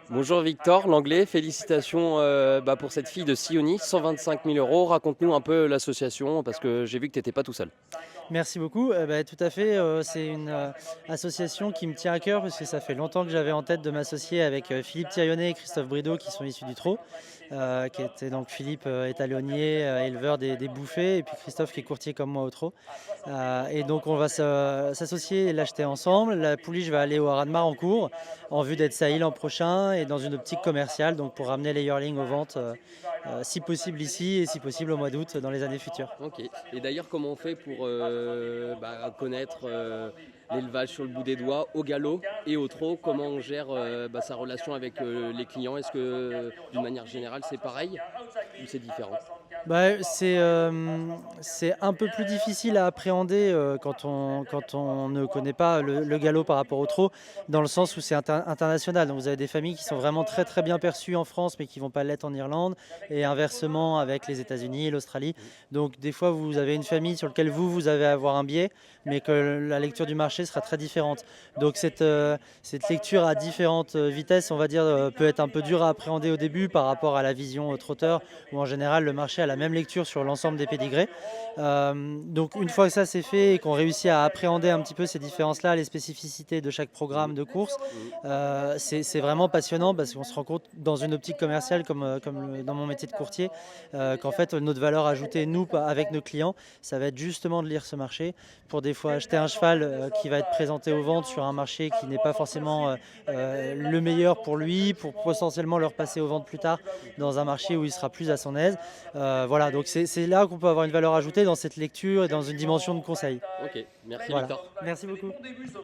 Bonjour Victor, l'anglais, félicitations pour cette fille de Sioni, 125 000 euros. Raconte-nous un peu l'association parce que j'ai vu que tu n'étais pas tout seul. Merci beaucoup. Tout à fait, c'est une association qui me tient à cœur parce que ça fait longtemps que j'avais en tête de m'associer avec Philippe Thirionnet et Christophe Brideau qui sont issus du trot, qui était donc Philippe étalonnier, éleveur des bouffées, et puis Christophe qui est courtier comme moi au trot. Et donc on va s'associer et l'acheter ensemble. La pouliche va aller au Haras de Marencourt en vue d'être saillie l'an prochain et dans une optique commerciale, donc pour ramener les yearlings aux ventes, si possible ici et si possible au mois d'août dans les années futures. Ok. Et d'ailleurs, comment on fait pour connaître l'élevage sur le bout des doigts, au galop et au trot? Comment on gère sa relation avec les clients? Est-ce que d'une manière générale c'est pareil ou c'est différent? C'est un peu plus difficile à appréhender quand on ne connaît pas le galop par rapport au trot, dans le sens où c'est international. Donc vous avez des familles qui sont vraiment très très bien perçues en France, mais qui vont pas l'être en Irlande, et inversement avec les États-Unis et l'Australie. Donc des fois vous avez une famille sur laquelle vous allez avoir un biais, mais que la lecture du marché sera très différente. Donc cette lecture à différentes vitesses, on va dire, peut être un peu dure à appréhender au début par rapport à la vision trotteur, où en général le marché a la même lecture sur l'ensemble des pédigrés. Donc une fois que ça c'est fait et qu'on réussit à appréhender un petit peu ces différences-là, les spécificités de chaque programme de course, c'est vraiment passionnant parce qu'on se rend compte dans une optique commerciale comme dans mon métier de courtier, qu'en fait notre valeur ajoutée, nous, avec nos clients, ça va être justement de lire ce marché pour des fois acheter un cheval qui va être présenté aux ventes sur un marché qui n'est pas forcément le meilleur pour lui, pour potentiellement le repasser aux ventes plus tard dans un marché où il sera plus à son aise. Voilà, donc c'est là qu'on peut avoir une valeur ajoutée dans cette lecture et dans une dimension de conseil. Ok, merci Voilà, Victor. merci beaucoup.